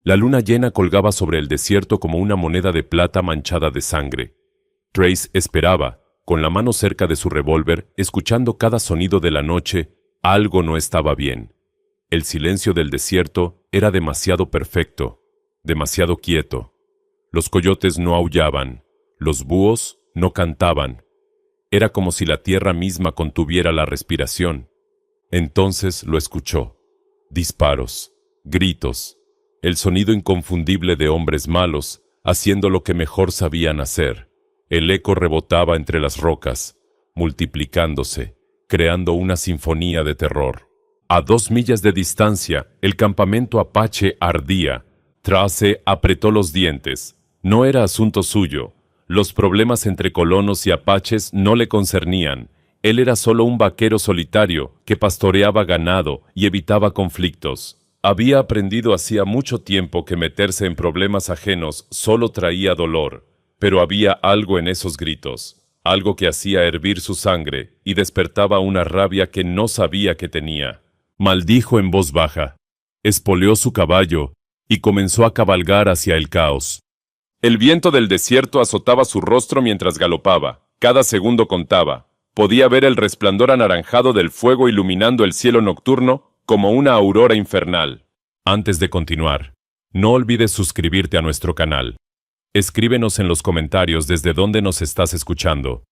La luna llena colgaba sobre el desierto como una moneda de plata manchada de sangre. Trace esperaba, con la mano cerca de su revólver, escuchando cada sonido de la noche. Algo no estaba bien. El silencio del desierto era demasiado perfecto, demasiado quieto. Los coyotes no aullaban, los búhos no cantaban. Era como si la tierra misma contuviera la respiración. Entonces lo escuchó. Disparos, gritos, el sonido inconfundible de hombres malos, haciendo lo que mejor sabían hacer. El eco rebotaba entre las rocas, multiplicándose, creando una sinfonía de terror. A 2 millas de distancia, el campamento apache ardía. Trace apretó los dientes. No era asunto suyo. Los problemas entre colonos y apaches no le concernían. Él era solo un vaquero solitario que pastoreaba ganado y evitaba conflictos. Había aprendido hacía mucho tiempo que meterse en problemas ajenos solo traía dolor, pero había algo en esos gritos, algo que hacía hervir su sangre y despertaba una rabia que no sabía que tenía. Maldijo en voz baja, espoleó su caballo y comenzó a cabalgar hacia el caos. El viento del desierto azotaba su rostro mientras galopaba. Cada segundo contaba. Podía ver el resplandor anaranjado del fuego iluminando el cielo nocturno como una aurora infernal. Antes de continuar, no olvides suscribirte a nuestro canal. Escríbenos en los comentarios desde dónde nos estás escuchando.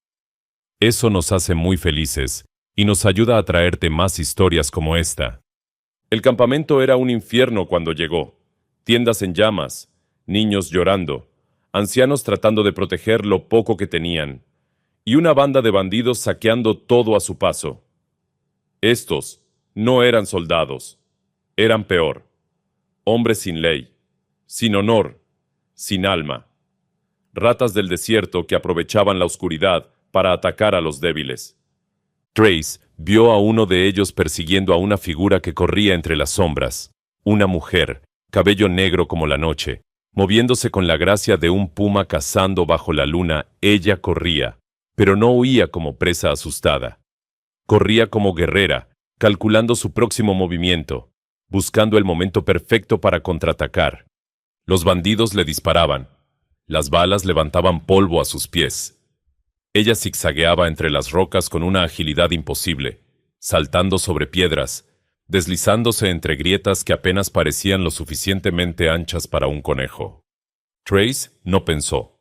Eso nos hace muy felices y nos ayuda a traerte más historias como esta. El campamento era un infierno cuando llegó. Tiendas en llamas, niños llorando, ancianos tratando de proteger lo poco que tenían, y una banda de bandidos saqueando todo a su paso. Estos no eran soldados, eran peor. Hombres sin ley, sin honor, sin alma. Ratas del desierto que aprovechaban la oscuridad para atacar a los débiles. Trace vio a uno de ellos persiguiendo a una figura que corría entre las sombras. Una mujer, cabello negro como la noche, moviéndose con la gracia de un puma cazando bajo la luna. Ella corría, pero no huía como presa asustada. Corría como guerrera, calculando su próximo movimiento, buscando el momento perfecto para contraatacar. Los bandidos le disparaban. Las balas levantaban polvo a sus pies. Ella zigzagueaba entre las rocas con una agilidad imposible, saltando sobre piedras, deslizándose entre grietas que apenas parecían lo suficientemente anchas para un conejo. Trace no pensó.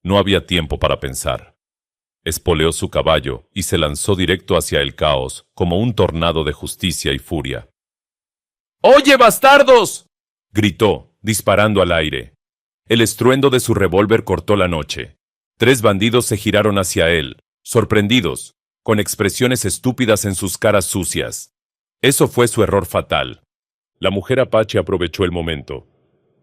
No había tiempo para pensar. Espoleó su caballo y se lanzó directo hacia el caos como un tornado de justicia y furia. ¡Oye, bastardos!, gritó, disparando al aire. El estruendo de su revólver cortó la noche. 3 bandidos se giraron hacia él, sorprendidos, con expresiones estúpidas en sus caras sucias. Eso fue su error fatal. La mujer apache aprovechó el momento.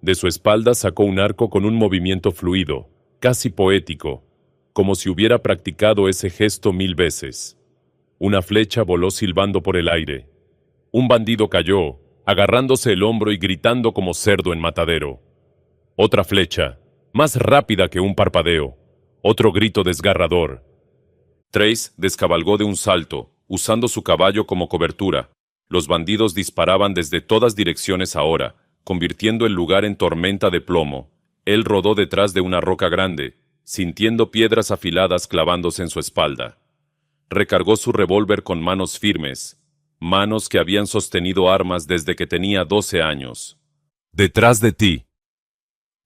De su espalda sacó un arco con un movimiento fluido, casi poético, como si hubiera practicado ese gesto 1000 veces. Una flecha voló silbando por el aire. Un bandido cayó, agarrándose el hombro y gritando como cerdo en matadero. Otra flecha, más rápida que un parpadeo. Otro grito desgarrador. Trace descabalgó de un salto, usando su caballo como cobertura. Los bandidos disparaban desde todas direcciones ahora, convirtiendo el lugar en tormenta de plomo. Él rodó detrás de una roca grande, sintiendo piedras afiladas clavándose en su espalda. Recargó su revólver con manos firmes, manos que habían sostenido armas desde que tenía 12 años. «Detrás de ti»,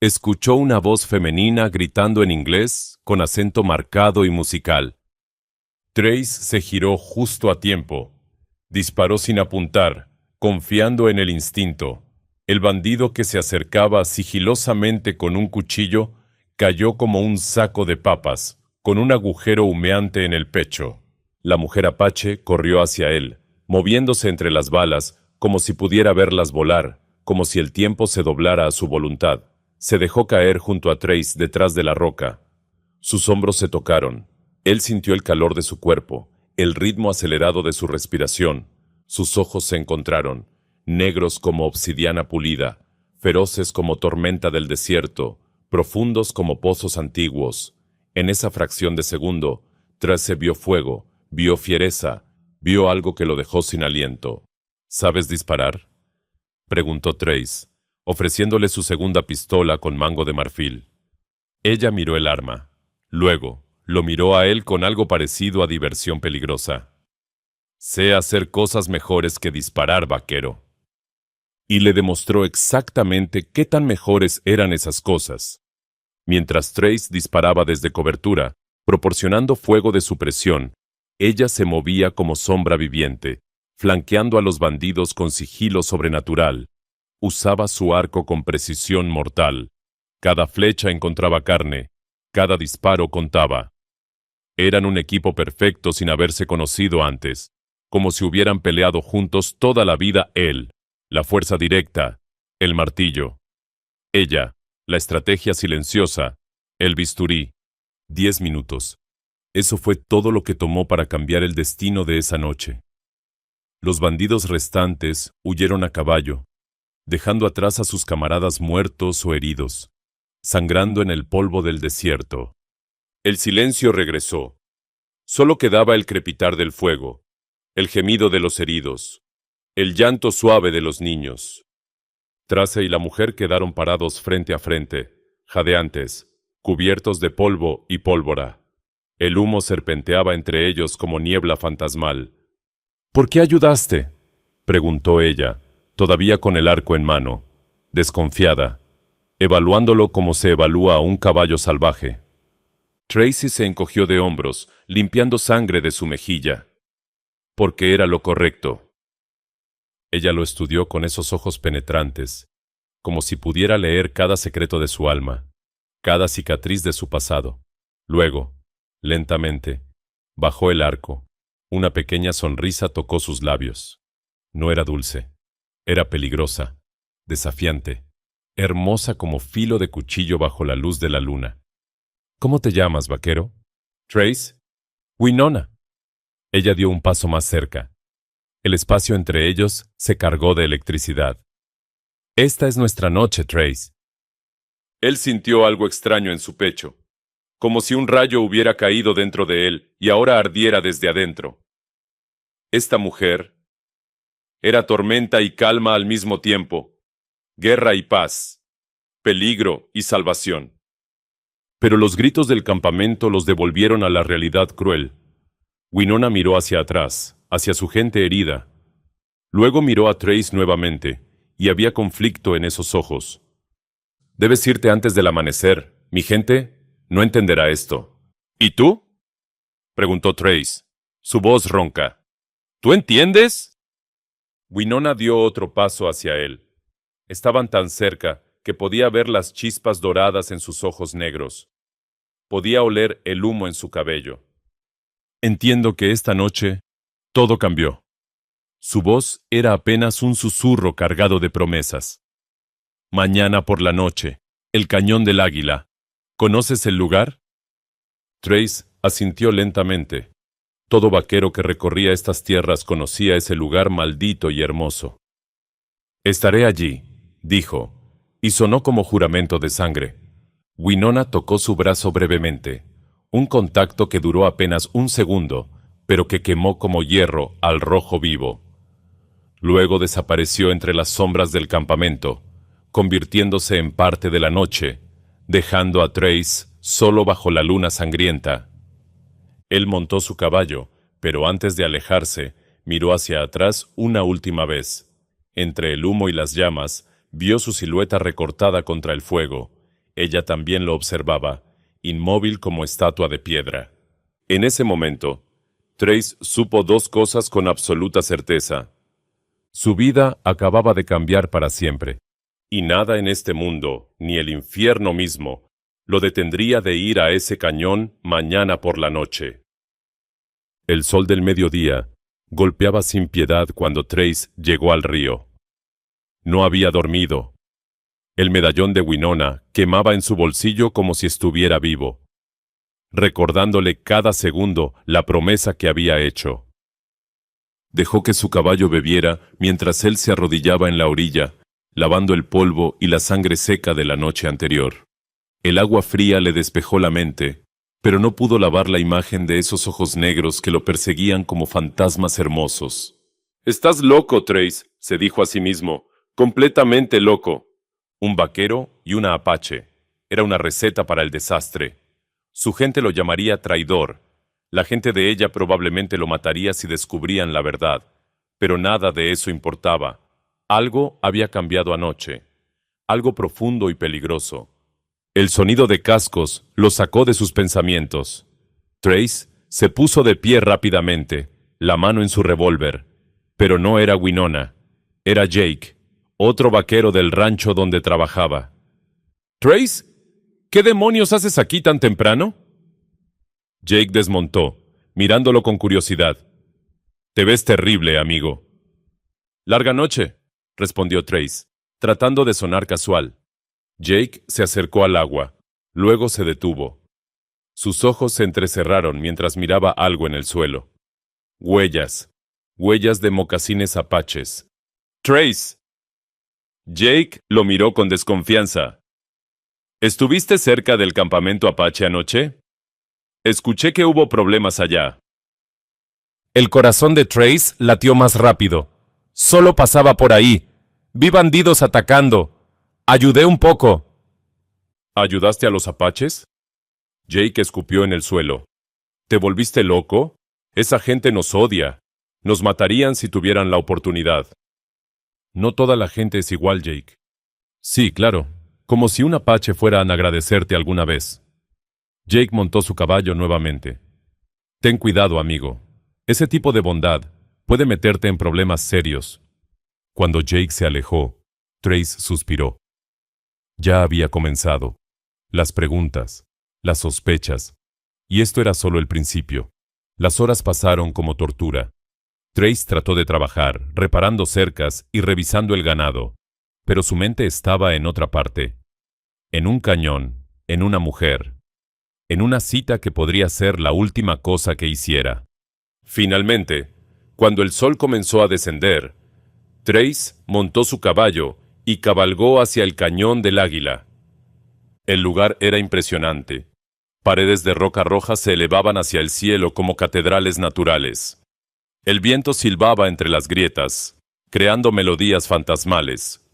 escuchó una voz femenina gritando en inglés, con acento marcado y musical. Trace se giró justo a tiempo. Disparó sin apuntar, confiando en el instinto. El bandido que se acercaba sigilosamente con un cuchillo cayó como un saco de papas, con un agujero humeante en el pecho. La mujer apache corrió hacia él, moviéndose entre las balas, como si pudiera verlas volar, como si el tiempo se doblara a su voluntad. Se dejó caer junto a Trace detrás de la roca. Sus hombros se tocaron. Él sintió el calor de su cuerpo, el ritmo acelerado de su respiración. Sus ojos se encontraron, negros como obsidiana pulida, feroces como tormenta del desierto, profundos como pozos antiguos. En esa fracción de segundo, Trace vio fuego, vio fiereza, vio algo que lo dejó sin aliento. «¿Sabes disparar?», preguntó Trace. ofreciéndole su segunda pistola con mango de marfil. Ella miró el arma. Luego, lo miró a él con algo parecido a diversión peligrosa. Sé hacer cosas mejores que disparar, vaquero. Y le demostró exactamente qué tan mejores eran esas cosas. Mientras Trace disparaba desde cobertura, proporcionando fuego de supresión, ella se movía como sombra viviente, flanqueando a los bandidos con sigilo sobrenatural. Usaba su arco con precisión mortal. Cada flecha encontraba carne, cada disparo contaba. Eran un equipo perfecto sin haberse conocido antes, como si hubieran peleado juntos toda la vida él, la fuerza directa, el martillo. Ella, la estrategia silenciosa, el bisturí. 10 minutos. Eso fue todo lo que tomó para cambiar el destino de esa noche. Los bandidos restantes huyeron a caballo, dejando atrás a sus camaradas muertos o heridos, sangrando en el polvo del desierto. El silencio regresó. Solo quedaba el crepitar del fuego, el gemido de los heridos, el llanto suave de los niños. Trace y la mujer quedaron parados frente a frente, jadeantes, cubiertos de polvo y pólvora. El humo serpenteaba entre ellos como niebla fantasmal. «¿Por qué ayudaste?», preguntó ella, todavía con el arco en mano, desconfiada, evaluándolo como se evalúa a un caballo salvaje. Tracy se encogió de hombros, limpiando sangre de su mejilla. Porque era lo correcto. Ella lo estudió con esos ojos penetrantes, como si pudiera leer cada secreto de su alma, cada cicatriz de su pasado. Luego, lentamente, bajó el arco. Una pequeña sonrisa tocó sus labios. No era dulce. Era peligrosa, desafiante, hermosa como filo de cuchillo bajo la luz de la luna. «¿Cómo te llamas, vaquero?» «Trace». «Winona». Ella dio un paso más cerca. El espacio entre ellos se cargó de electricidad. «Esta es nuestra noche, Trace». Él sintió algo extraño en su pecho, como si un rayo hubiera caído dentro de él y ahora ardiera desde adentro. Esta mujer era tormenta y calma al mismo tiempo, guerra y paz, peligro y salvación. Pero los gritos del campamento los devolvieron a la realidad cruel. Winona miró hacia atrás, hacia su gente herida. Luego miró a Trace nuevamente, y había conflicto en esos ojos. «Debes irte antes del amanecer. Mi gente no entenderá esto». «¿Y tú?», preguntó Trace, su voz ronca. «¿Tú entiendes?». Winona dio otro paso hacia él. Estaban tan cerca que podía ver las chispas doradas en sus ojos negros. Podía oler el humo en su cabello. «Entiendo que esta noche todo cambió». Su voz era apenas un susurro cargado de promesas. «Mañana por la noche, el Cañón del Águila. ¿Conoces el lugar?». Trace asintió lentamente. Todo vaquero que recorría estas tierras conocía ese lugar maldito y hermoso. «Estaré allí», dijo, y sonó como juramento de sangre. Winona tocó su brazo brevemente, un contacto que duró apenas un segundo, pero que quemó como hierro al rojo vivo. Luego desapareció entre las sombras del campamento, convirtiéndose en parte de la noche, dejando a Trace solo bajo la luna sangrienta. Él montó su caballo, pero antes de alejarse, miró hacia atrás una última vez. Entre el humo y las llamas, vio su silueta recortada contra el fuego. Ella también lo observaba, inmóvil como estatua de piedra. En ese momento, Trace supo dos cosas con absoluta certeza. Su vida acababa de cambiar para siempre, y nada en este mundo, ni el infierno mismo, lo detendría de ir a ese cañón mañana por la noche. El sol del mediodía golpeaba sin piedad cuando Trace llegó al río. No había dormido. El medallón de Winona quemaba en su bolsillo como si estuviera vivo, recordándole cada segundo la promesa que había hecho. Dejó que su caballo bebiera mientras él se arrodillaba en la orilla, lavando el polvo y la sangre seca de la noche anterior. El agua fría le despejó la mente, pero no pudo lavar la imagen de esos ojos negros que lo perseguían como fantasmas hermosos. «Estás loco, Trace», se dijo a sí mismo, «completamente loco. Un vaquero y una apache. Era una receta para el desastre. Su gente lo llamaría traidor. La gente de ella probablemente lo mataría si descubrían la verdad. Pero nada de eso importaba. Algo había cambiado anoche. Algo profundo y peligroso. El sonido de cascos lo sacó de sus pensamientos. Trace se puso de pie rápidamente, la mano en su revólver. Pero no era Winona. Era Jake, otro vaquero del rancho donde trabajaba. «Trace, ¿qué demonios haces aquí tan temprano?» Jake desmontó, mirándolo con curiosidad. «Te ves terrible, amigo». «Larga noche», respondió Trace, tratando de sonar casual. Jake se acercó al agua, luego se detuvo. Sus ojos se entrecerraron mientras miraba algo en el suelo. Huellas de mocasines apaches. «Trace». Jake lo miró con desconfianza. «¿Estuviste cerca del campamento apache anoche? Escuché que hubo problemas allá». El corazón de Trace latió más rápido. Solo pasaba por ahí. Vi bandidos atacando. Ayudé un poco. ¿Ayudaste a los apaches? Jake escupió en el suelo. ¿Te volviste loco? Esa gente nos odia. Nos matarían si tuvieran la oportunidad. No toda la gente es igual, Jake. Sí, claro. Como si un apache fuera a agradecerte alguna vez. Jake montó su caballo nuevamente. Ten cuidado, amigo. Ese tipo de bondad puede meterte en problemas serios. Cuando Jake se alejó, Trace suspiró. Ya había comenzado. Las preguntas, las sospechas. Y esto era solo el principio. Las horas pasaron como tortura. Trace trató de trabajar, reparando cercas y revisando el ganado. Pero su mente estaba en otra parte. En un cañón, en una mujer. En una cita que podría ser la última cosa que hiciera. Finalmente, cuando el sol comenzó a descender, Trace montó su caballo y cabalgó hacia el cañón del Águila. El lugar era impresionante. Paredes de roca roja se elevaban hacia el cielo como catedrales naturales. El viento silbaba entre las grietas, creando melodías fantasmales.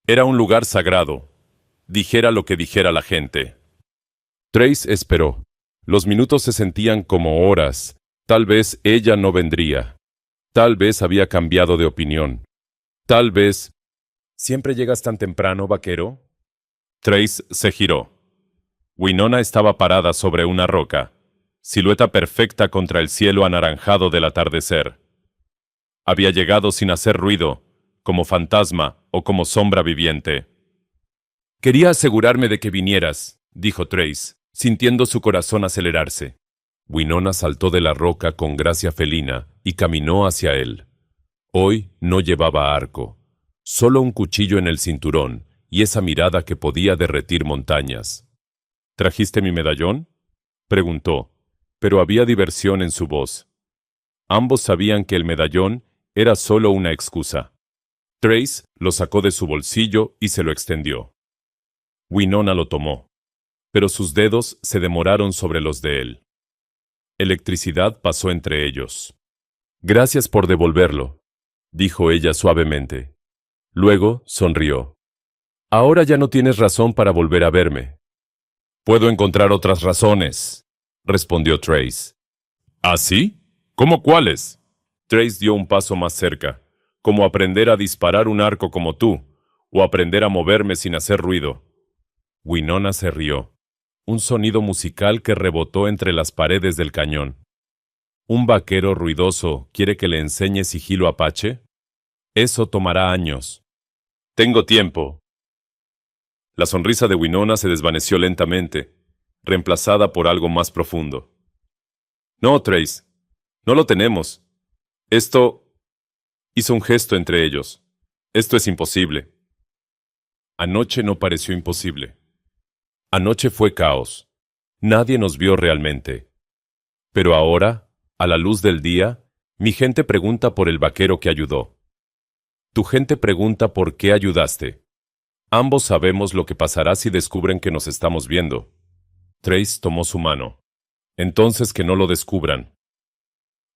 Era un lugar sagrado, dijera lo que dijera la gente. Trace esperó. Los minutos se sentían como horas. Tal vez ella no vendría. Tal vez había cambiado de opinión. Tal vez... ¿Siempre llegas tan temprano, vaquero? Trace se giró. Winona estaba parada sobre una roca, silueta perfecta contra el cielo anaranjado del atardecer. Había llegado sin hacer ruido, como fantasma o como sombra viviente. Quería asegurarme de que vinieras, dijo Trace, sintiendo su corazón acelerarse. Winona saltó de la roca con gracia felina y caminó hacia él. Hoy no llevaba arco, solo un cuchillo en el cinturón y esa mirada que podía derretir montañas. ¿Trajiste mi medallón?, preguntó, pero había diversión en su voz. Ambos sabían que el medallón era solo una excusa. Trace lo sacó de su bolsillo y se lo extendió. Winona lo tomó, pero sus dedos se demoraron sobre los de él. Electricidad pasó entre ellos. «Gracias por devolverlo», dijo ella suavemente. Luego sonrió. «Ahora ya no tienes razón para volver a verme». «Puedo encontrar otras razones», respondió Trace. ¿Ah, sí? ¿Cómo cuáles? Trace dio un paso más cerca, como aprender a disparar un arco como tú, o aprender a moverme sin hacer ruido. Winona se rió. Un sonido musical que rebotó entre las paredes del cañón. ¿Un vaquero ruidoso quiere que le enseñe sigilo apache? Eso tomará años. Tengo tiempo. La sonrisa de Winona se desvaneció lentamente, reemplazada por algo más profundo. No, Trace, no lo tenemos. Esto... Hizo un gesto entre ellos. Esto es imposible. Anoche no pareció imposible. Anoche fue caos. Nadie nos vio realmente. Pero ahora, a la luz del día, mi gente pregunta por el vaquero que ayudó. Tu gente pregunta por qué ayudaste. Ambos sabemos lo que pasará si descubren que nos estamos viendo. Trace tomó su mano. Entonces que no lo descubran.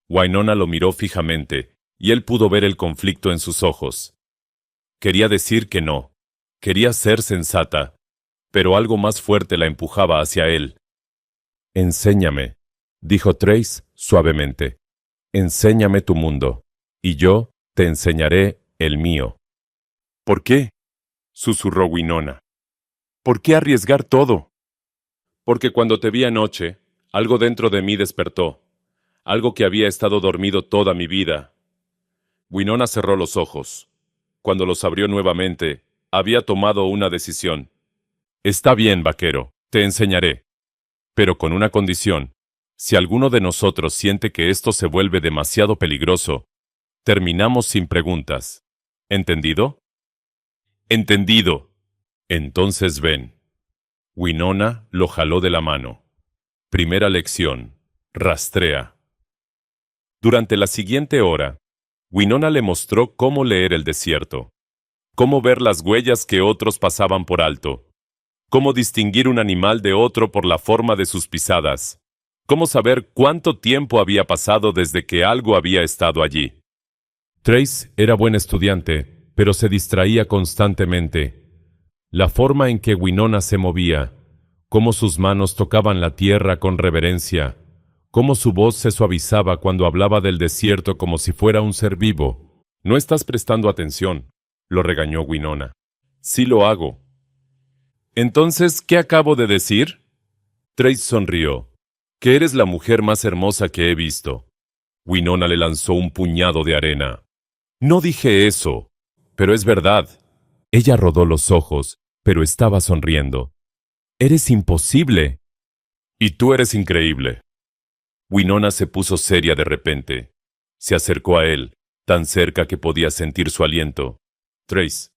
Winona lo miró fijamente, y él pudo ver el conflicto en sus ojos. Quería decir que no. Quería ser sensata, pero algo más fuerte la empujaba hacia él. Enséñame, dijo Trace suavemente. Enséñame tu mundo, y yo te enseñaré el mío. ¿Por qué? Susurró Winona. ¿Por qué arriesgar todo? Porque cuando te vi anoche, algo dentro de mí despertó, algo que había estado dormido toda mi vida. Winona cerró los ojos. Cuando los abrió nuevamente, había tomado una decisión. Está bien, vaquero, te enseñaré. Pero con una condición. Si alguno de nosotros siente que esto se vuelve demasiado peligroso, terminamos sin preguntas. ¿Entendido? Entendido. Entonces ven. Winona lo jaló de la mano. Primera lección. Rastrea. Durante la siguiente hora, Winona le mostró cómo leer el desierto, cómo ver las huellas que otros pasaban por alto, cómo distinguir un animal de otro por la forma de sus pisadas, cómo saber cuánto tiempo había pasado desde que algo había estado allí. Trace era buen estudiante, pero se distraía constantemente. La forma en que Winona se movía, cómo sus manos tocaban la tierra con reverencia, cómo su voz se suavizaba cuando hablaba del desierto como si fuera un ser vivo. No estás prestando atención, lo regañó Winona. Sí lo hago. Entonces, ¿qué acabo de decir? Trace sonrió. Que eres la mujer más hermosa que he visto. Winona le lanzó un puñado de arena. No dije eso, pero es verdad. Ella rodó los ojos, pero estaba sonriendo. Eres imposible. Y tú eres increíble. Winona se puso seria de repente. Se acercó a él, tan cerca que podía sentir su aliento. Trace,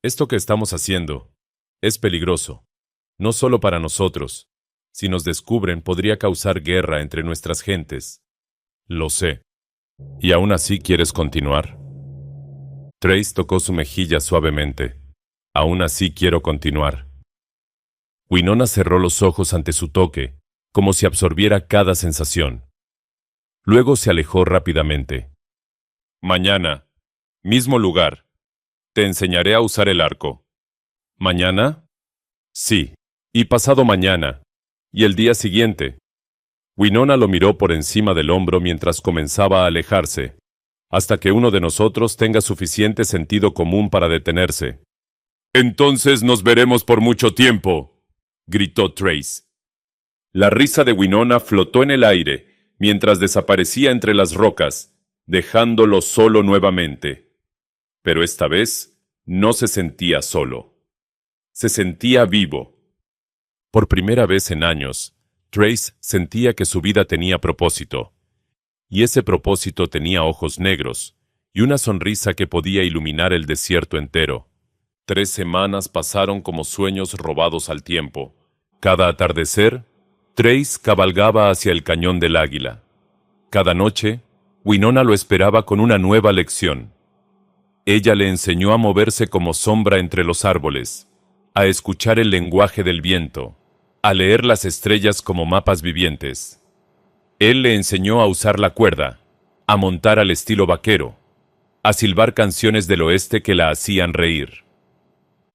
esto que estamos haciendo es peligroso. No solo para nosotros. Si nos descubren, podría causar guerra entre nuestras gentes. Lo sé. ¿Y aún así quieres continuar? Trace tocó su mejilla suavemente. Aún así quiero continuar. Winona cerró los ojos ante su toque, como si absorbiera cada sensación. Luego se alejó rápidamente. Mañana, mismo lugar. Te enseñaré a usar el arco. ¿Mañana? Sí. Y pasado mañana. Y el día siguiente. Winona lo miró por encima del hombro mientras comenzaba a alejarse, hasta que uno de nosotros tenga suficiente sentido común para detenerse. Entonces nos veremos por mucho tiempo, gritó Trace. La risa de Winona flotó en el aire mientras desaparecía entre las rocas, dejándolo solo nuevamente. Pero esta vez no se sentía solo. Se sentía vivo. Por primera vez en años, Trace sentía que su vida tenía propósito. Y ese propósito tenía ojos negros y una sonrisa que podía iluminar el desierto entero. 3 semanas pasaron como sueños robados al tiempo. Cada atardecer, Trace cabalgaba hacia el cañón del Águila. Cada noche, Winona lo esperaba con una nueva lección. Ella le enseñó a moverse como sombra entre los árboles, a escuchar el lenguaje del viento, a leer las estrellas como mapas vivientes. Él le enseñó a usar la cuerda, a montar al estilo vaquero, a silbar canciones del oeste que la hacían reír.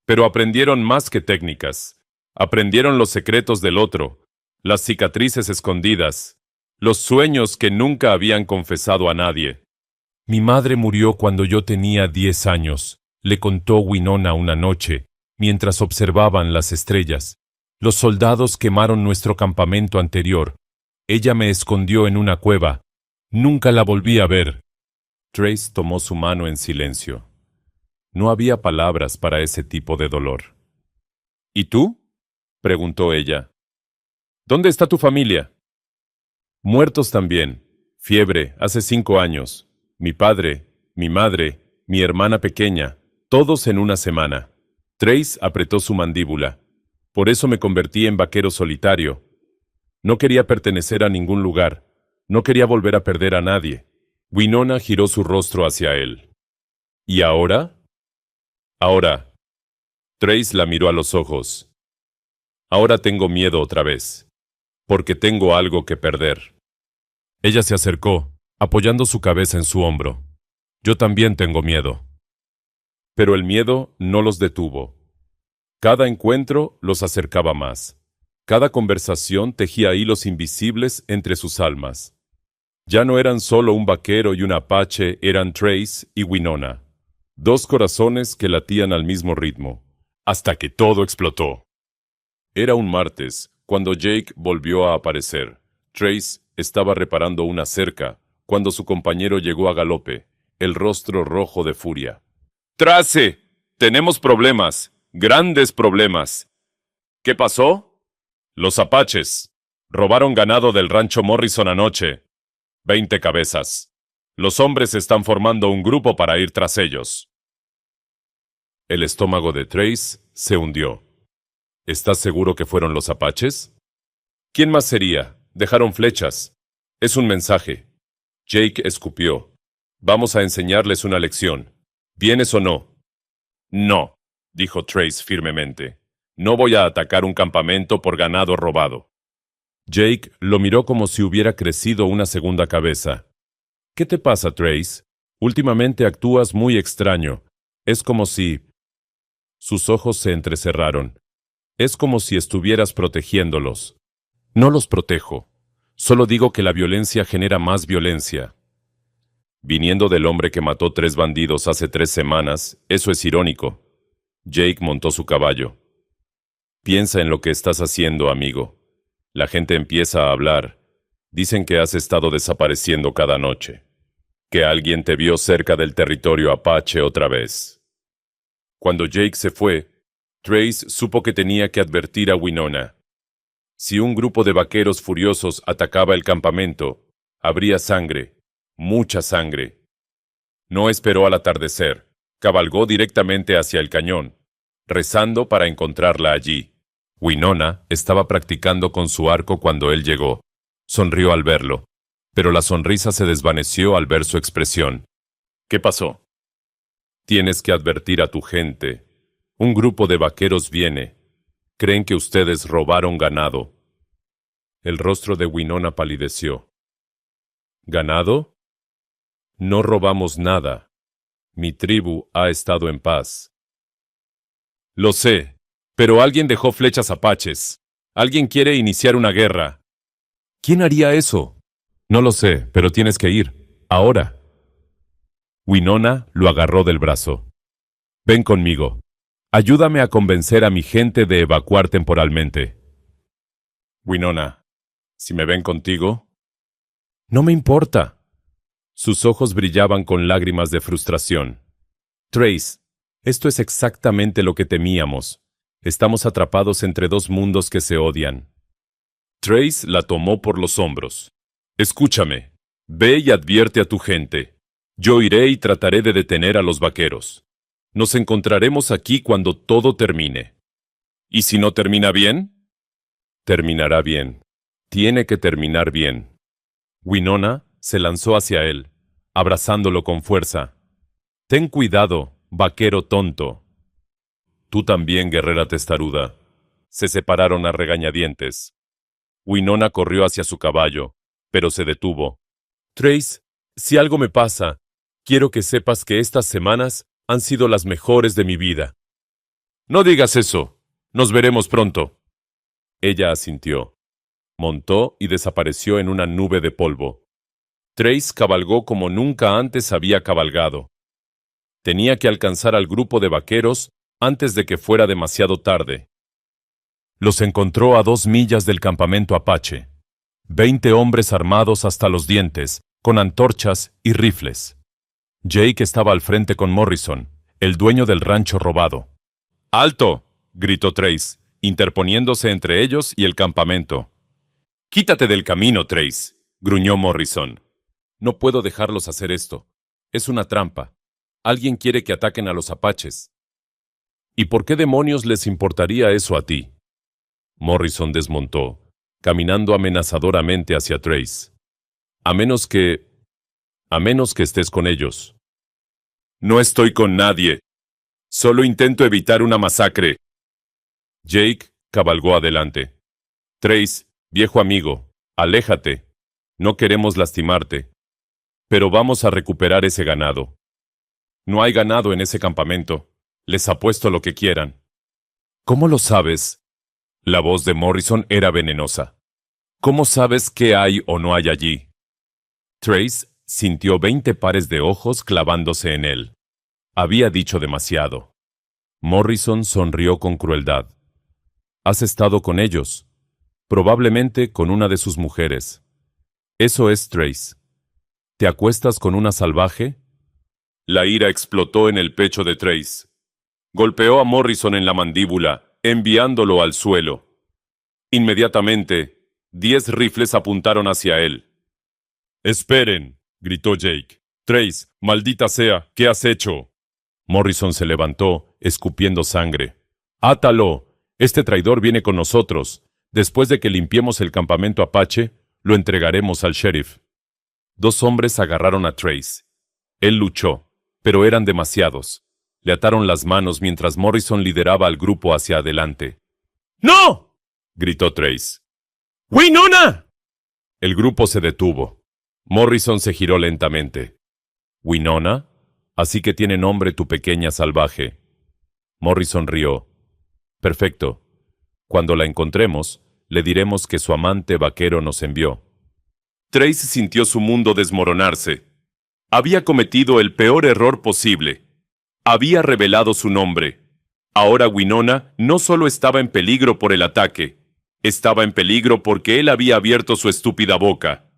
Pero aprendieron más que técnicas. Aprendieron los secretos del otro, las cicatrices escondidas, los sueños que nunca habían confesado a nadie. Mi madre murió cuando yo tenía 10 años, le contó Winona una noche, mientras observaban las estrellas. Los soldados quemaron nuestro campamento anterior. Ella me escondió en una cueva. Nunca la volví a ver. Trace tomó su mano en silencio. No había palabras para ese tipo de dolor. ¿Y tú? Preguntó ella. ¿Dónde está tu familia? Muertos también. Fiebre, hace 5 años. Mi padre, mi madre, mi hermana pequeña, todos en una semana. Trace apretó su mandíbula. Por eso me convertí en vaquero solitario. No quería pertenecer a ningún lugar. No quería volver a perder a nadie. Winona giró su rostro hacia él. ¿Y ahora? Ahora. Trace la miró a los ojos. Ahora tengo miedo otra vez. Porque tengo algo que perder. Ella se acercó, apoyando su cabeza en su hombro. Yo también tengo miedo. Pero el miedo no los detuvo. Cada encuentro los acercaba más. Cada conversación tejía hilos invisibles entre sus almas. Ya no eran solo un vaquero y un apache, eran Trace y Winona. Dos corazones que latían al mismo ritmo, hasta que todo explotó. Era un martes, cuando Jake volvió a aparecer. Trace estaba reparando una cerca, cuando su compañero llegó a galope, el rostro rojo de furia. ¡Trace! Tenemos problemas, grandes problemas. ¿Qué pasó? Los apaches robaron ganado del rancho Morrison anoche. 20 cabezas. Los hombres están formando un grupo para ir tras ellos. El estómago de Trace se hundió. ¿Estás seguro que fueron los apaches? ¿Quién más sería? Dejaron flechas. Es un mensaje. Jake escupió. Vamos a enseñarles una lección. ¿Vienes o no? No, dijo Trace firmemente. No voy a atacar un campamento por ganado robado. Jake lo miró como si hubiera crecido una segunda cabeza. ¿Qué te pasa, Trace? Últimamente actúas muy extraño. Es como si... Sus ojos se entrecerraron. Es como si estuvieras protegiéndolos. No los protejo. Solo digo que la violencia genera más violencia. Viniendo del hombre que mató 3 bandidos hace 3 semanas, eso es irónico. Jake montó su caballo. Piensa en lo que estás haciendo, amigo. La gente empieza a hablar. Dicen que has estado desapareciendo cada noche. Que alguien te vio cerca del territorio apache otra vez. Cuando Jake se fue, Trace supo que tenía que advertir a Winona. Si un grupo de vaqueros furiosos atacaba el campamento, habría sangre, mucha sangre. No esperó al atardecer, cabalgó directamente hacia el cañón, rezando para encontrarla allí. Winona estaba practicando con su arco cuando él llegó. Sonrió al verlo, pero la sonrisa se desvaneció al ver su expresión. ¿Qué pasó? Tienes que advertir a tu gente. Un grupo de vaqueros viene. Creen que ustedes robaron ganado. El rostro de Winona palideció. ¿Ganado? No robamos nada. Mi tribu ha estado en paz. Lo sé, pero alguien dejó flechas apaches. Alguien quiere iniciar una guerra. ¿Quién haría eso? No lo sé, pero tienes que ir. Ahora. Winona lo agarró del brazo. Ven conmigo. Ayúdame a convencer a mi gente de evacuar temporalmente. Winona, si me ven contigo... No me importa. Sus ojos brillaban con lágrimas de frustración. Trace, esto es exactamente lo que temíamos. Estamos atrapados entre 2 mundos que se odian. Trace la tomó por los hombros. Escúchame. Ve y advierte a tu gente. Yo iré y trataré de detener a los vaqueros. Nos encontraremos aquí cuando todo termine. ¿Y si no termina bien? Terminará bien. Tiene que terminar bien. Winona se lanzó hacia él, abrazándolo con fuerza. Ten cuidado, vaquero tonto. Tú también, guerrera testaruda. Se separaron a regañadientes. Winona corrió hacia su caballo, pero se detuvo. Trace, si algo me pasa, quiero que sepas que estas semanas han sido las mejores de mi vida. No digas eso. Nos veremos pronto. Ella asintió. Montó y desapareció en una nube de polvo. Trace cabalgó como nunca antes había cabalgado. Tenía que alcanzar al grupo de vaqueros antes de que fuera demasiado tarde. Los encontró a 2 millas del campamento apache. 20 hombres armados hasta los dientes, con antorchas y rifles. Jake estaba al frente con Morrison, el dueño del rancho robado. ¡Alto!, gritó Trace, interponiéndose entre ellos y el campamento. «Quítate del camino, Trace», gruñó Morrison. «No puedo dejarlos hacer esto. Es una trampa. Alguien quiere que ataquen a los apaches». «¿Y por qué demonios les importaría eso a ti?» Morrison desmontó, caminando amenazadoramente hacia Trace. A menos que estés con ellos». «No estoy con nadie. Solo intento evitar una masacre». Jake cabalgó adelante. «Trace, viejo amigo, aléjate. No queremos lastimarte. Pero vamos a recuperar ese ganado. No hay ganado en ese campamento. Les apuesto lo que quieran». ¿Cómo lo sabes? La voz de Morrison era venenosa. ¿Cómo sabes qué hay o no hay allí? Trace sintió 20 pares de ojos clavándose en él. Había dicho demasiado. Morrison sonrió con crueldad. Has estado con ellos, probablemente con una de sus mujeres. Eso es Trace. ¿Te acuestas con una salvaje? La ira explotó en el pecho de Trace. Golpeó a Morrison en la mandíbula, enviándolo al suelo. Inmediatamente, 10 rifles apuntaron hacia él. «¡Esperen!», gritó Jake. «Trace, maldita sea, ¿qué has hecho?». Morrison se levantó, escupiendo sangre. «¡Átalo! Este traidor viene con nosotros. Después de que limpiemos el campamento Apache, lo entregaremos al sheriff». 2 hombres agarraron a Trace. Él luchó, pero eran demasiados. Le ataron las manos mientras Morrison lideraba al grupo hacia adelante. «¡No!», gritó Trace. «¡Winona!». El grupo se detuvo. Morrison se giró lentamente. «¿Winona? Así que tiene nombre tu pequeña salvaje». Morrison rió. «Perfecto. Cuando la encontremos, le diremos que su amante vaquero nos envió». Trace sintió su mundo desmoronarse. Había cometido el peor error posible. Había revelado su nombre. Ahora Winona no solo estaba en peligro por el ataque, estaba en peligro porque él había abierto su estúpida boca.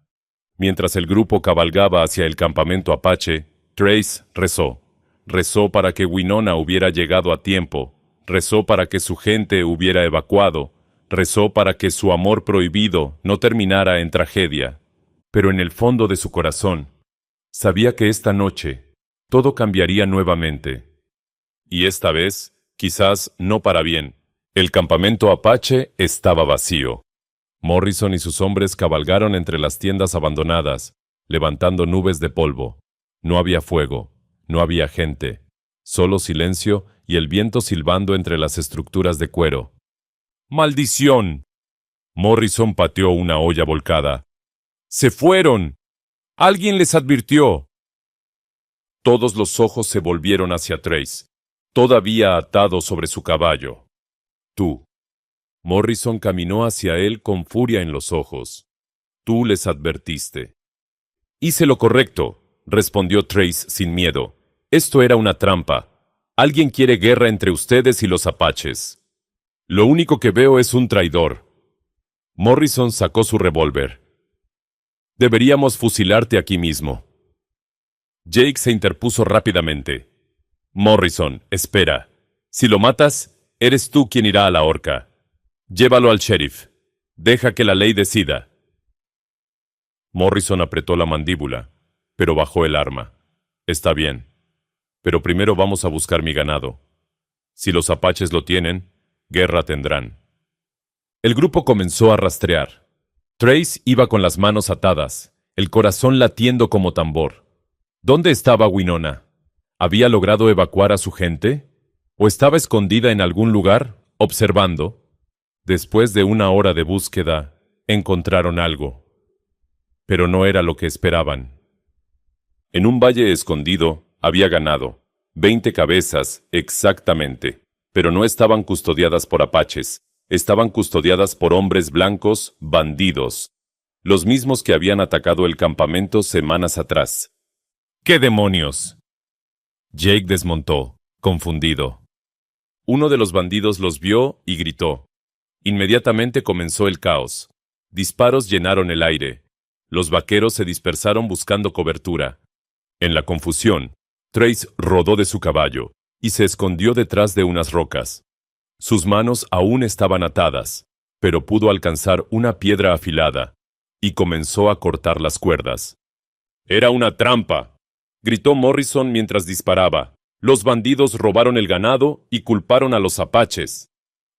Mientras el grupo cabalgaba hacia el campamento Apache, Trace rezó. Rezó para que Winona hubiera llegado a tiempo. Rezó para que su gente hubiera evacuado. Rezó para que su amor prohibido no terminara en tragedia. Pero en el fondo de su corazón, sabía que esta noche todo cambiaría nuevamente. Y esta vez, quizás no para bien. El campamento Apache estaba vacío. Morrison y sus hombres cabalgaron entre las tiendas abandonadas, levantando nubes de polvo. No había fuego, no había gente, solo silencio y el viento silbando entre las estructuras de cuero. ¡Maldición! Morrison pateó una olla volcada. ¡Se fueron! ¡Alguien les advirtió! Todos los ojos se volvieron hacia Trace, todavía atado sobre su caballo. «Tú». Morrison caminó hacia él con furia en los ojos. «Tú les advertiste». «Hice lo correcto», respondió Trace sin miedo. «Esto era una trampa. Alguien quiere guerra entre ustedes y los apaches. Lo único que veo es un traidor». Morrison sacó su revólver. «Deberíamos fusilarte aquí mismo». Jake se interpuso rápidamente. «Morrison, espera. Si lo matas, eres tú quien irá a la horca. Llévalo al sheriff. Deja que la ley decida». Morrison apretó la mandíbula, pero bajó el arma. «Está bien. Pero primero vamos a buscar mi ganado. Si los apaches lo tienen, guerra tendrán». El grupo comenzó a rastrear. Trace iba con las manos atadas, el corazón latiendo como tambor. ¿Dónde estaba Winona? ¿Había logrado evacuar a su gente? ¿O estaba escondida en algún lugar, observando? Después de una hora de búsqueda, encontraron algo. Pero no era lo que esperaban. En un valle escondido había ganado, 20 cabezas exactamente, pero no estaban custodiadas por apaches, estaban custodiadas por hombres blancos, bandidos, los mismos que habían atacado el campamento semanas atrás. ¿Qué demonios? Jake desmontó, confundido. Uno de los bandidos los vio y gritó. Inmediatamente comenzó el caos. Disparos llenaron el aire. Los vaqueros se dispersaron buscando cobertura. En la confusión, Trace rodó de su caballo y se escondió detrás de unas rocas. Sus manos aún estaban atadas, pero pudo alcanzar una piedra afilada y comenzó a cortar las cuerdas. «¡Era una trampa!», gritó Morrison mientras disparaba. «Los bandidos robaron el ganado y culparon a los apaches».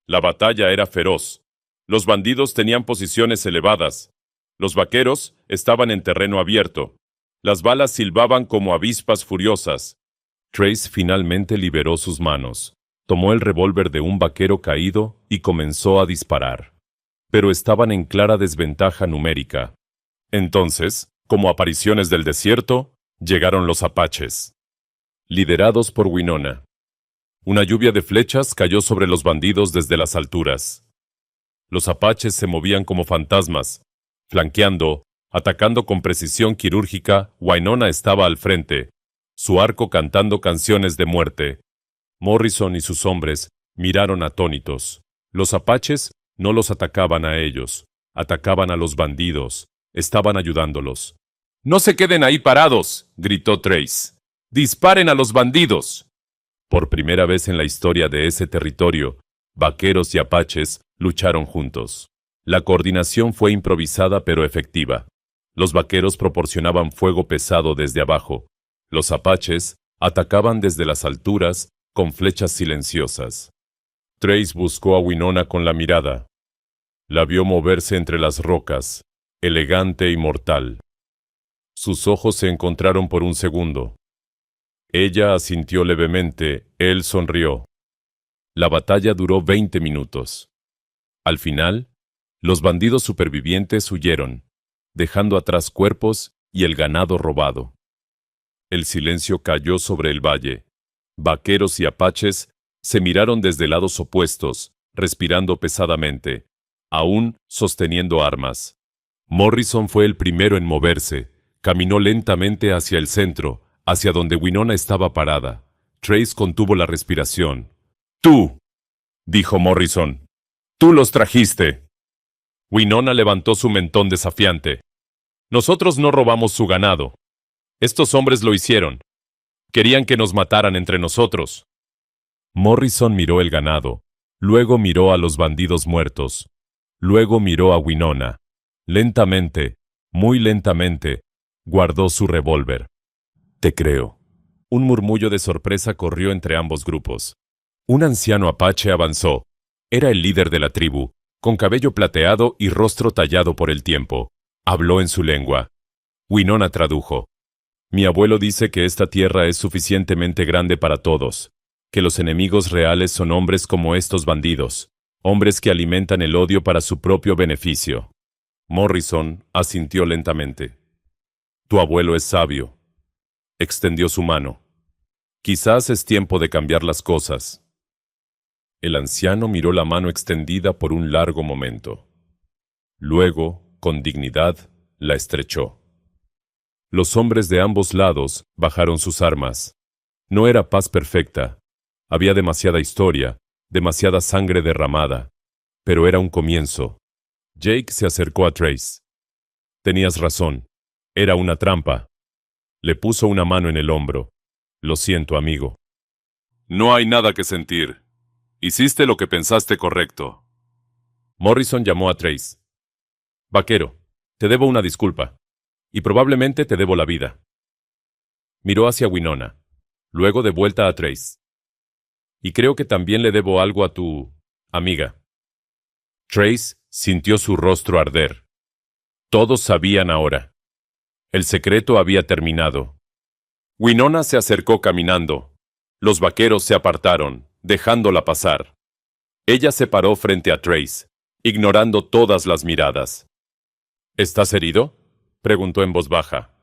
La batalla era feroz. Los bandidos tenían posiciones elevadas. Los vaqueros estaban en terreno abierto. Las balas silbaban como avispas furiosas. Trace finalmente liberó sus manos. Tomó el revólver de un vaquero caído y comenzó a disparar. Pero estaban en clara desventaja numérica. Entonces, como apariciones del desierto, llegaron los apaches. Liderados por Winona. Una lluvia de flechas cayó sobre los bandidos desde las alturas. Los apaches se movían como fantasmas, flanqueando, atacando con precisión quirúrgica. Winona estaba al frente, su arco cantando canciones de muerte. Morrison y sus hombres miraron atónitos. Los apaches no los atacaban a ellos, atacaban a los bandidos, estaban ayudándolos. «¡No se queden ahí parados!», gritó Trace. «¡Disparen a los bandidos!». Por primera vez en la historia de ese territorio, vaqueros y apaches lucharon juntos. La coordinación fue improvisada pero efectiva. Los vaqueros proporcionaban fuego pesado desde abajo. Los apaches atacaban desde las alturas con flechas silenciosas. Trace buscó a Winona con la mirada. La vio moverse entre las rocas, elegante y mortal. Sus ojos se encontraron por un segundo. Ella asintió levemente, él sonrió. La batalla duró 20 minutos. Al final, los bandidos supervivientes huyeron, dejando atrás cuerpos y el ganado robado. El silencio cayó sobre el valle. Vaqueros y apaches se miraron desde lados opuestos, respirando pesadamente, aún sosteniendo armas. Morrison fue el primero en moverse. Caminó lentamente hacia el centro, hacia donde Winona estaba parada. Trace contuvo la respiración. «¡Tú!», dijo Morrison. «¡Tú los trajiste!». Winona levantó su mentón desafiante. «Nosotros no robamos su ganado. Estos hombres lo hicieron. Querían que nos mataran entre nosotros». Morrison miró el ganado, luego miró a los bandidos muertos, luego miró a Winona. Lentamente, muy lentamente, guardó su revólver. «Te creo». Un murmullo de sorpresa corrió entre ambos grupos. Un anciano apache avanzó. Era el líder de la tribu, con cabello plateado y rostro tallado por el tiempo. Habló en su lengua. Winona tradujo. «Mi abuelo dice que esta tierra es suficientemente grande para todos, que los enemigos reales son hombres como estos bandidos, hombres que alimentan el odio para su propio beneficio». Morrison asintió lentamente. «Tu abuelo es sabio». Extendió su mano. «Quizás es tiempo de cambiar las cosas». El anciano miró la mano extendida por un largo momento. Luego, con dignidad, la estrechó. Los hombres de ambos lados bajaron sus armas. No era paz perfecta. Había demasiada historia, demasiada sangre derramada. Pero era un comienzo. Jake se acercó a Trace. «Tenías razón. Era una trampa». Le puso una mano en el hombro. «Lo siento, amigo». «No hay nada que sentir. Hiciste lo que pensaste correcto». Morrison llamó a Trace. «Vaquero, te debo una disculpa. Y probablemente te debo la vida». Miró hacia Winona, luego de vuelta a Trace. «Y creo que también le debo algo a tu amiga». Trace sintió su rostro arder. Todos sabían ahora. El secreto había terminado. Winona se acercó caminando. Los vaqueros se apartaron, dejándola pasar. Ella se paró frente a Trace, ignorando todas las miradas. «¿Estás herido?», preguntó en voz baja.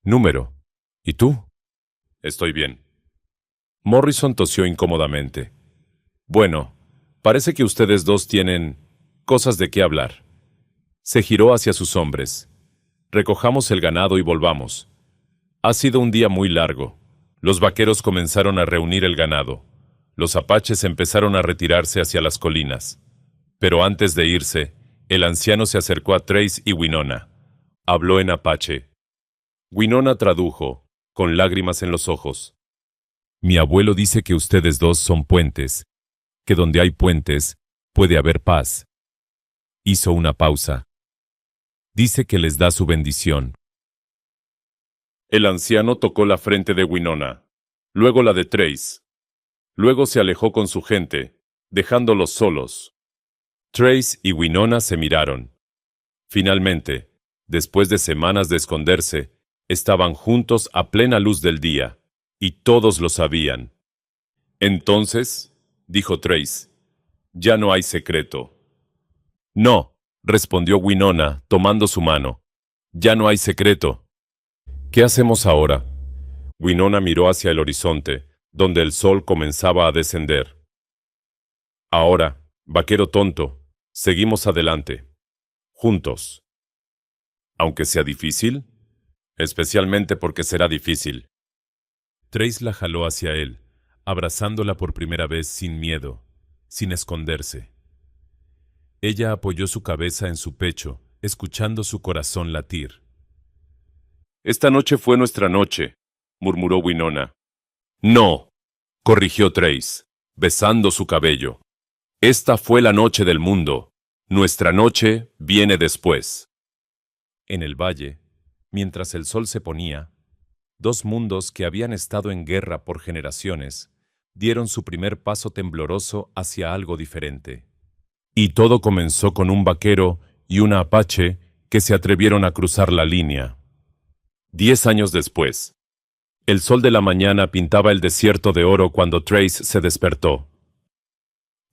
«Número. ¿Y tú?». «Estoy bien». Morrison tosió incómodamente. «Bueno, parece que ustedes dos tienen cosas de qué hablar». Se giró hacia sus hombres. «Recojamos el ganado y volvamos. Ha sido un día muy largo». Los vaqueros comenzaron a reunir el ganado. Los apaches empezaron a retirarse hacia las colinas. Pero antes de irse, el anciano se acercó a Trace y Winona. Habló en apache. Winona tradujo, con lágrimas en los ojos. «Mi abuelo dice que ustedes dos son puentes, que donde hay puentes, puede haber paz». Hizo una pausa. «Dice que les da su bendición». El anciano tocó la frente de Winona, luego la de Trace. Luego se alejó con su gente, dejándolos solos. Trace y Winona se miraron. Finalmente, después de semanas de esconderse, estaban juntos a plena luz del día, y todos lo sabían. «Entonces», dijo Trace, «ya no hay secreto». «No», respondió Winona, tomando su mano. «Ya no hay secreto». «¿Qué hacemos ahora?». Winona miró hacia el horizonte, donde el sol comenzaba a descender. Ahora, vaquero tonto, seguimos adelante, juntos. Aunque sea difícil, especialmente porque será difícil. Trace la jaló hacia él, abrazándola por primera vez sin miedo, sin esconderse. Ella apoyó su cabeza en su pecho, escuchando su corazón latir. «Esta noche fue nuestra noche», murmuró Winona. «No», corrigió Trace, besando su cabello. «Esta fue la noche del mundo. Nuestra noche viene después». En el valle, mientras el sol se ponía, dos mundos que habían estado en guerra por generaciones dieron su primer paso tembloroso hacia algo diferente. Y todo comenzó con un vaquero y una apache que se atrevieron a cruzar la línea. 10 años después, el sol de la mañana pintaba el desierto de oro cuando Trace se despertó.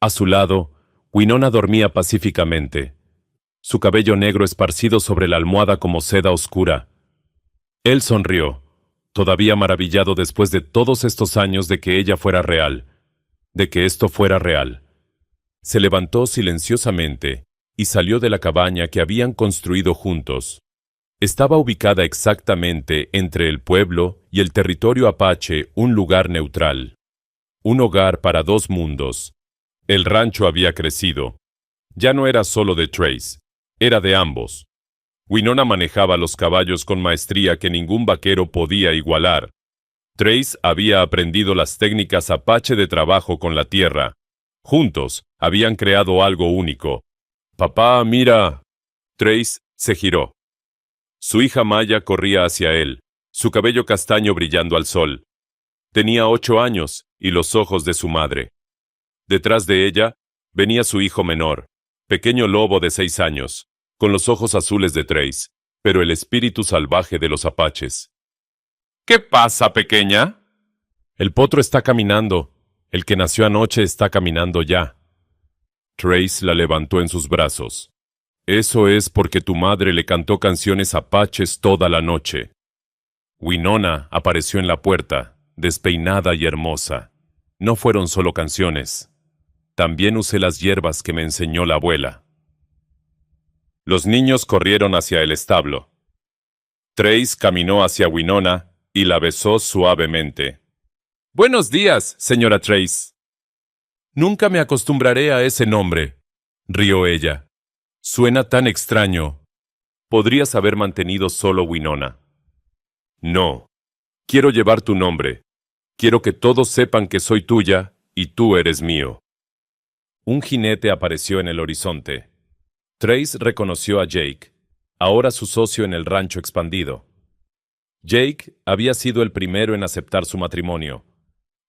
A su lado, Winona dormía pacíficamente, su cabello negro esparcido sobre la almohada como seda oscura. Él sonrió, todavía maravillado después de todos estos años de que ella fuera real, de que esto fuera real. Se levantó silenciosamente y salió de la cabaña que habían construido juntos. Estaba ubicada exactamente entre el pueblo y el territorio apache, un lugar neutral. Un hogar para dos mundos. El rancho había crecido. Ya no era solo de Trace, era de ambos. Winona manejaba los caballos con maestría que ningún vaquero podía igualar. Trace había aprendido las técnicas apache de trabajo con la tierra. Juntos habían creado algo único. «Papá, mira». Trace se giró. Su hija Maya corría hacia él, su cabello castaño brillando al sol. Tenía 8 años y los ojos de su madre. Detrás de ella venía su hijo menor, pequeño lobo de 6 años, con los ojos azules de Trace, pero el espíritu salvaje de los apaches. «¿Qué pasa, pequeña?» «El potro está caminando. El que nació anoche está caminando ya». Trace la levantó en sus brazos. «Eso es porque tu madre le cantó canciones apaches toda la noche». Winona apareció en la puerta, despeinada y hermosa. No fueron solo canciones. También usé las hierbas que me enseñó la abuela. Los niños corrieron hacia el establo. Trace caminó hacia Winona y la besó suavemente. «Buenos días, señora Trace». «Nunca me acostumbraré a ese nombre», rió ella. «Suena tan extraño. Podrías haber mantenido solo Winona». «No. Quiero llevar tu nombre. Quiero que todos sepan que soy tuya y tú eres mío». Un jinete apareció en el horizonte. Trace reconoció a Jake, ahora su socio en el rancho expandido. Jake había sido el primero en aceptar su matrimonio,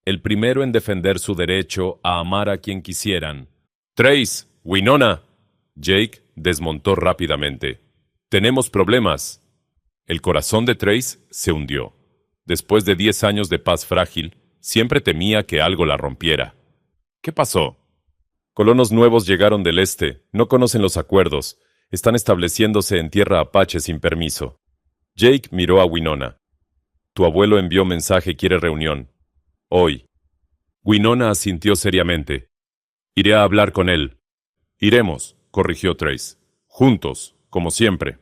el primero en defender su derecho a amar a quien quisieran. «Trace, Winona». Jake desmontó rápidamente. «Tenemos problemas». El corazón de Trace se hundió. Después de 10 años de paz frágil, siempre temía que algo la rompiera. ¿Qué pasó? «Colonos nuevos llegaron del este, no conocen los acuerdos, están estableciéndose en tierra apache sin permiso». Jake miró a Winona. «Tu abuelo envió mensaje, quiere reunión. Hoy». Winona asintió seriamente. «Iré a hablar con él». «Iremos», corrigió Trace. «Juntos, como siempre».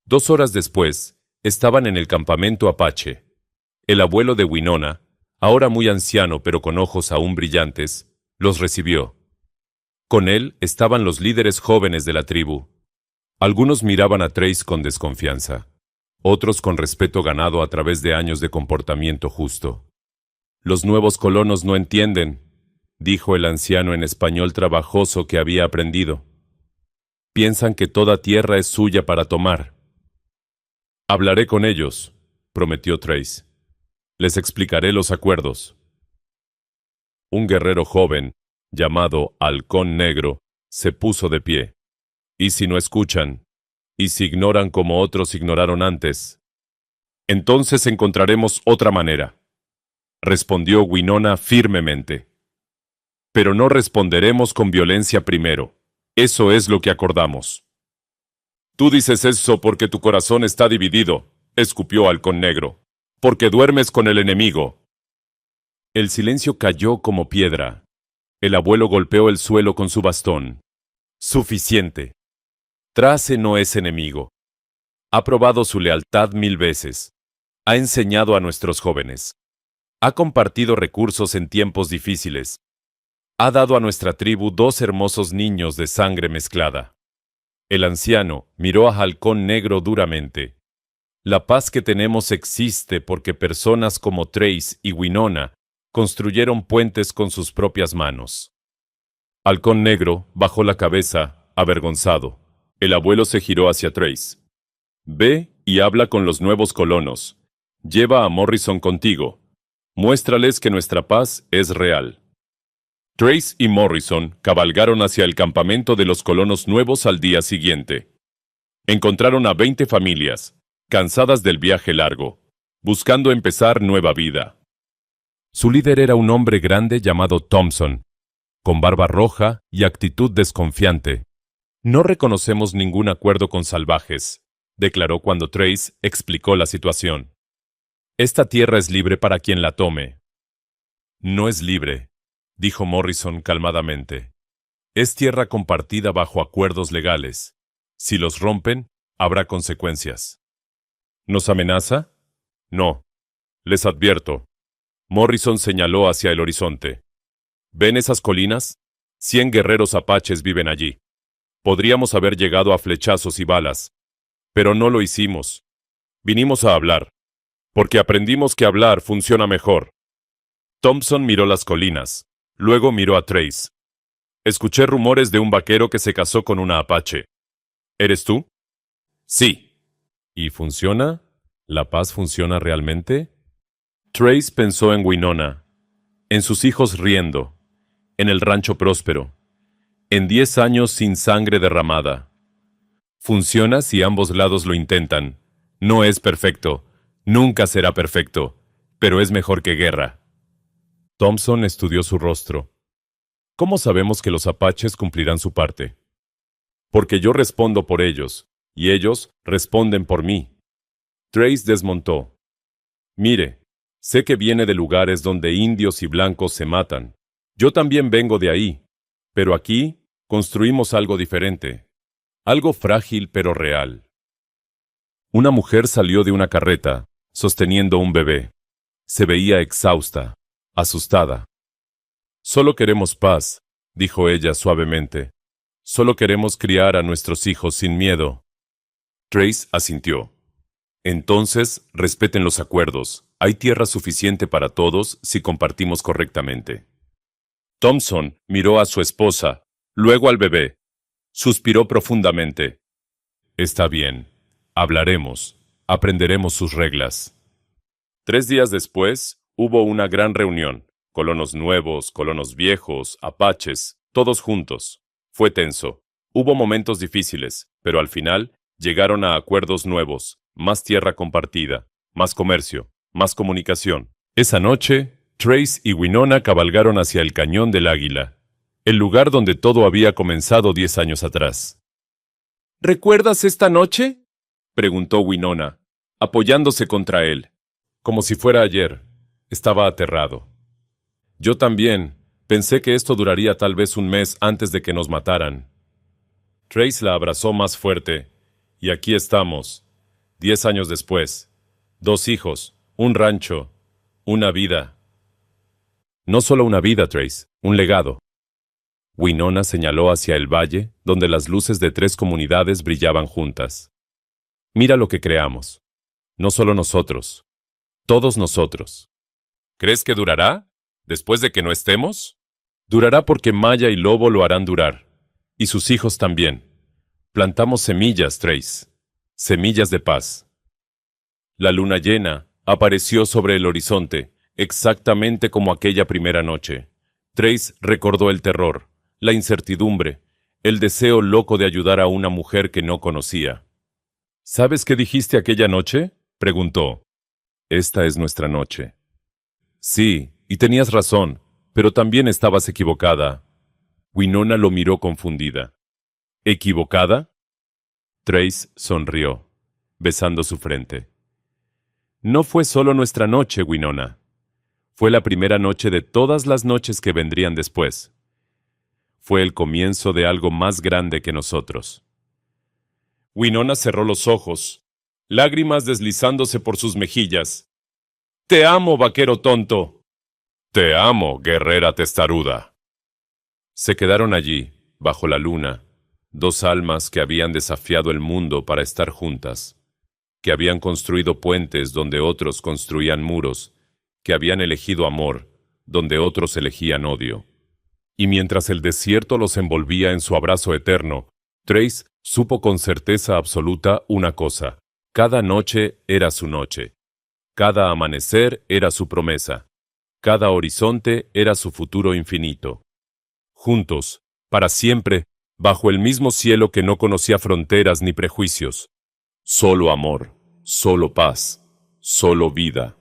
2 horas después, estaban en el campamento apache. El abuelo de Winona, ahora muy anciano pero con ojos aún brillantes, los recibió. Con él estaban los líderes jóvenes de la tribu. Algunos miraban a Trace con desconfianza, otros con respeto ganado a través de años de comportamiento justo. «Los nuevos colonos no entienden», dijo el anciano en español trabajoso que había aprendido. «Piensan que toda tierra es suya para tomar». «Hablaré con ellos», prometió Trace. «Les explicaré los acuerdos». Un guerrero joven, llamado Halcón Negro, se puso de pie. «¿Y si no escuchan? ¿Y si ignoran como otros ignoraron antes? Entonces encontraremos otra manera», respondió Winona firmemente. «Pero no responderemos con violencia primero. Eso es lo que acordamos». «Tú dices eso porque tu corazón está dividido», escupió Halcón Negro. «Porque duermes con el enemigo». El silencio cayó como piedra. El abuelo golpeó el suelo con su bastón. Suficiente. Trace no es enemigo. Ha probado su lealtad 1000 veces. Ha enseñado a nuestros jóvenes. Ha compartido recursos en tiempos difíciles. Ha dado a nuestra tribu 2 hermosos niños de sangre mezclada. El anciano miró a Halcón Negro duramente. La paz que tenemos existe porque personas como Trace y Winona construyeron puentes con sus propias manos. Halcón Negro bajó la cabeza, avergonzado. El abuelo se giró hacia Trace. Ve y habla con los nuevos colonos. Lleva a Morrison contigo. Muéstrales que nuestra paz es real. Trace y Morrison cabalgaron hacia el campamento de los colonos nuevos al día siguiente. Encontraron a 20 familias, cansadas del viaje largo, buscando empezar nueva vida. Su líder era un hombre grande llamado Thompson, con barba roja y actitud desconfiante. No reconocemos ningún acuerdo con salvajes, declaró cuando Trace explicó la situación. Esta tierra es libre para quien la tome. No es libre, dijo Morrison calmadamente. Es tierra compartida bajo acuerdos legales. Si los rompen, habrá consecuencias. ¿Nos amenaza? No. Les advierto. Morrison señaló hacia el horizonte. ¿Ven esas colinas? 100 guerreros apaches viven allí. Podríamos haber llegado a flechazos y balas, pero no lo hicimos. Vinimos a hablar, porque aprendimos que hablar funciona mejor. Thompson miró las colinas, luego miró a Trace. Escuché rumores de un vaquero que se casó con una apache. ¿Eres tú? Sí. ¿Y funciona? ¿La paz funciona realmente? Trace pensó en Winona, en sus hijos riendo, en el rancho próspero, en 10 años sin sangre derramada. Funciona si ambos lados lo intentan. No es perfecto, nunca será perfecto, pero es mejor que guerra. Thompson estudió su rostro. ¿Cómo sabemos que los apaches cumplirán su parte? Porque yo respondo por ellos, y ellos responden por mí. Trace desmontó. Mire, sé que viene de lugares donde indios y blancos se matan. Yo también vengo de ahí, pero aquí construimos algo diferente. Algo frágil pero real. Una mujer salió de una carreta, sosteniendo un bebé. Se veía exhausta, asustada. Solo queremos paz, dijo ella suavemente. Solo queremos criar a nuestros hijos sin miedo. Trace asintió. Entonces, respeten los acuerdos. Hay tierra suficiente para todos si compartimos correctamente. Thompson miró a su esposa, luego al bebé. Suspiró profundamente. Está bien. Hablaremos. Aprenderemos sus reglas. 3 días después, hubo una gran reunión. Colonos nuevos, colonos viejos, apaches, todos juntos. Fue tenso. Hubo momentos difíciles, pero al final llegaron a acuerdos nuevos. Más tierra compartida, más comercio, más comunicación. Esa noche, Trace y Winona cabalgaron hacia el Cañón del Águila, el lugar donde todo había comenzado 10 años atrás. ¿Recuerdas esta noche?, preguntó Winona, apoyándose contra él. Como si fuera ayer. Estaba aterrado. Yo también. Pensé que esto duraría tal vez un mes antes de que nos mataran. Trace la abrazó más fuerte. Y aquí estamos, 10 años después. 2 hijos, un rancho, una vida. No solo una vida, Trace, un legado. Winona señaló hacia el valle, donde las luces de 3 comunidades brillaban juntas. Mira lo que creamos. No solo nosotros. Todos nosotros. ¿Crees que durará? ¿Después de que no estemos? Durará porque Maya y Lobo lo harán durar. Y sus hijos también. Plantamos semillas, Trace. Semillas de paz. La luna llena apareció sobre el horizonte, exactamente como aquella primera noche. Trace recordó el terror, la incertidumbre, el deseo loco de ayudar a una mujer que no conocía. ¿Sabes qué dijiste aquella noche?, preguntó. Esta es nuestra noche. Sí, y tenías razón, pero también estabas equivocada. Winona lo miró confundida. ¿Equivocada? Trace sonrió, besando su frente. No fue solo nuestra noche, Winona. Fue la primera noche de todas las noches que vendrían después. Fue el comienzo de algo más grande que nosotros. Winona cerró los ojos, lágrimas deslizándose por sus mejillas. «Te amo, vaquero tonto». «Te amo, guerrera testaruda». Se quedaron allí, bajo la luna, dos almas que habían desafiado el mundo para estar juntas, que habían construido puentes donde otros construían muros, que habían elegido amor donde otros elegían odio. Y mientras el desierto los envolvía en su abrazo eterno, Trace supo con certeza absoluta una cosa: cada noche era su noche, cada amanecer era su promesa, cada horizonte era su futuro infinito. Juntos, para siempre, bajo el mismo cielo que no conocía fronteras ni prejuicios. Solo amor, solo paz, solo vida.